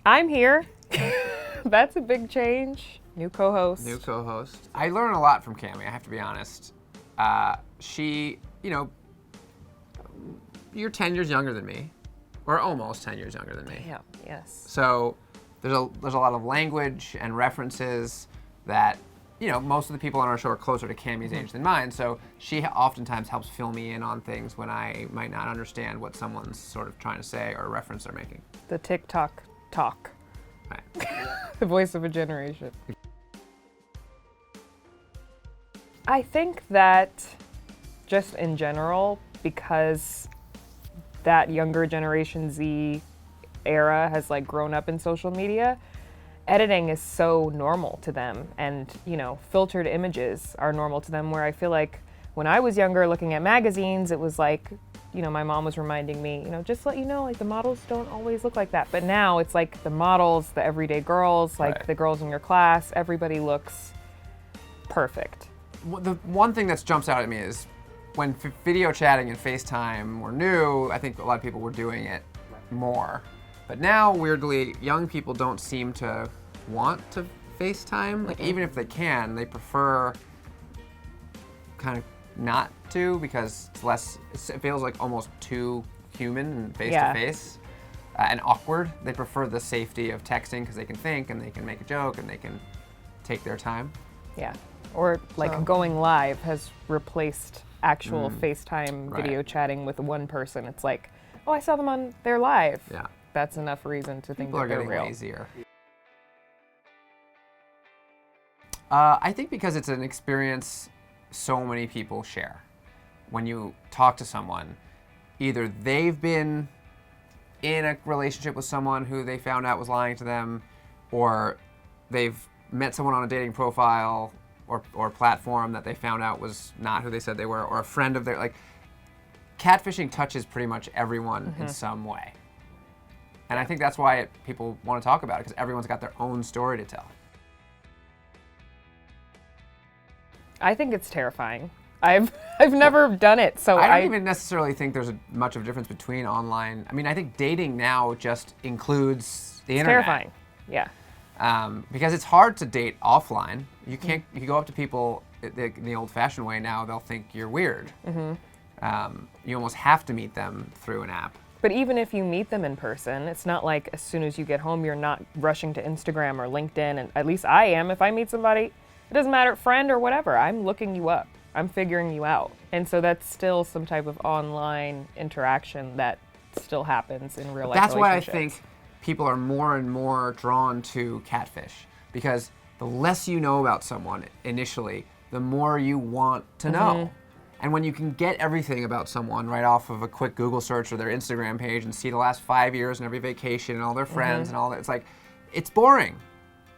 I'm here. That's a big change. New co-host. New co-host. I learn a lot from Kamie, I have to be honest. She, you're 10 years younger than me, or almost 10 years younger than me. Yeah, yes. So there's a lot of language and references that, most of the people on our show are closer to Kamie's age than mine, so she oftentimes helps fill me in on things when I might not understand what someone's sort of trying to say or reference they're making. The TikTok talk. Right. The voice of a generation. I think that just in general, because that younger generation Z era has grown up in social media, editing is so normal to them, and filtered images are normal to them, where I feel like when I was younger looking at magazines, it was my mom was reminding me, just to let you know, the models don't always look like that. But now it's the models, the everyday girls, Right. the girls in your class, everybody looks perfect. The one thing that jumps out at me is when video chatting and FaceTime were new, I think a lot of people were doing it more. But now, weirdly, young people don't seem to want to FaceTime. Even if they can, they prefer kind of not to, because it's less, it feels almost too human and face-to-face and awkward. They prefer the safety of texting because they can think and they can make a joke and they can take their time. Yeah. Or going live has replaced actual FaceTime video chatting with one person. It's oh, I saw them on their live. Yeah. That's enough reason to think People that are they're getting real. lazier. I think because it's an experience so many people share. When you talk to someone, either they've been in a relationship with someone who they found out was lying to them, or they've met someone on a dating profile or platform that they found out was not who they said they were, or a friend of their, catfishing touches pretty much everyone in some way. And I think that's why people want to talk about it, because everyone's got their own story to tell. I think it's terrifying. I've never done it, so I don't even necessarily think there's much of a difference between online. I mean, I think dating now just includes the internet. Terrifying. Yeah. Because it's hard to date offline. You can't. You go up to people in the old-fashioned way now, they'll think you're weird. You almost have to meet them through an app. But even if you meet them in person, it's not as soon as you get home, you're not rushing to Instagram or LinkedIn. And at least I am. If I meet somebody, it doesn't matter, friend or whatever, I'm looking you up. I'm figuring you out. And so that's still some type of online interaction that still happens in real life. That's why I think people are more and more drawn to Catfish, because the less you know about someone initially, the more you want to know. And when you can get everything about someone right off of a quick Google search or their Instagram page and see the last 5 years and every vacation and all their friends and all that, it's boring.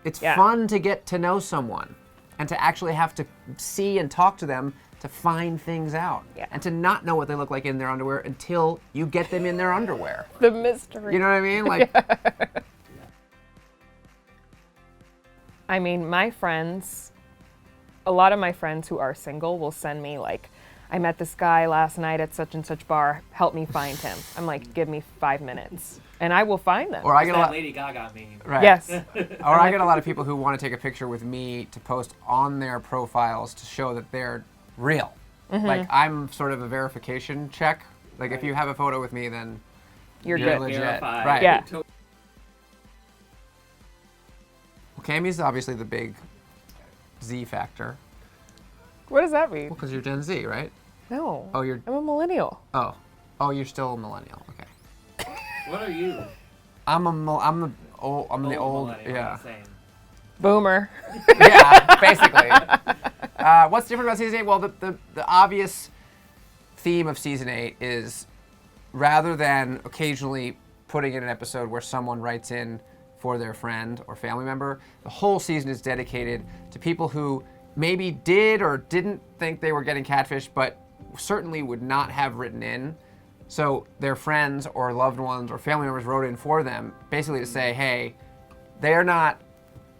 It's fun to get to know someone and to actually have to see and talk to them to find things out. And to not know what they look like in their underwear until you get them in their underwear. The mystery. You know what I mean? I mean, a lot of my friends who are single will send me I met this guy last night at such and such bar, help me find him. I'm give me 5 minutes. And I will find them. Or I get that Lady Gaga meme. Right. Yes. Or I get a lot of people who want to take a picture with me to post on their profiles to show that they're real. I'm sort of a verification check. If you have a photo with me, then you're good. legit. Verified. Right. Yeah. Well, Kamie's obviously the big Z factor. What does that mean? Well, because you're Gen Z, right? No. Oh, you're. I'm a millennial. Oh, you're still a millennial. Okay. What are you? I'm the old. Millennial, Yeah. same. Boomer. Yeah, basically. What's different about season 8? Well, the obvious theme of season 8 is, rather than occasionally putting in an episode where someone writes in for their friend or family member, the whole season is dedicated to people who maybe did or didn't think they were getting catfished, but certainly would not have written in. So their friends or loved ones or family members wrote in for them, basically to say, hey, they're not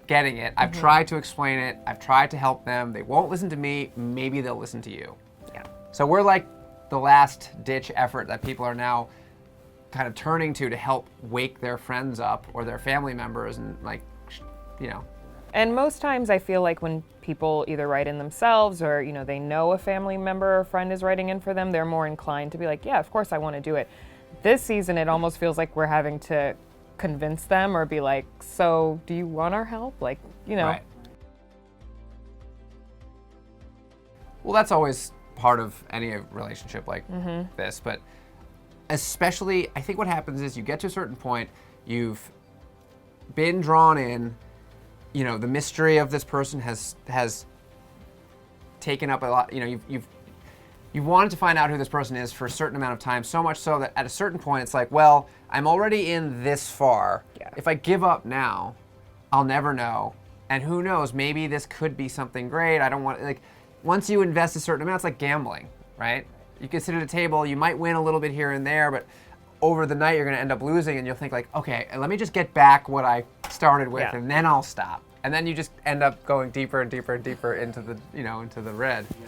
getting it. I've tried to explain it. I've tried to help them. They won't listen to me. Maybe they'll listen to you. Yeah. So we're the last ditch effort that people are now kind of turning to help wake their friends up or their family members, and like, you know. And most times I feel like when people either write in themselves or, you know, they know a family member or friend is writing in for them, they're more inclined to be like, yeah, of course I want to do it. This season, it almost feels like we're having to convince them or be like, so do you want our help? Like, you know. Right. Well, that's always part of any relationship like this, but especially, I think what happens is you get to a certain point, you've been drawn in, you know, the mystery of this person has taken up a lot, you know, you've wanted to find out who this person is for a certain amount of time, so much so that at a certain point it's like, well, I'm already in this far. Yeah. If I give up now, I'll never know. And who knows, maybe this could be something great. I don't want, like, once you invest a certain amount, it's like gambling, right? You can sit at a table, you might win a little bit here and there, but over the night you're going to end up losing, and you'll think like, okay, let me just get back what I started with, and then I'll stop. And then you just end up going deeper and deeper and deeper into the, you know, into the red. Yeah.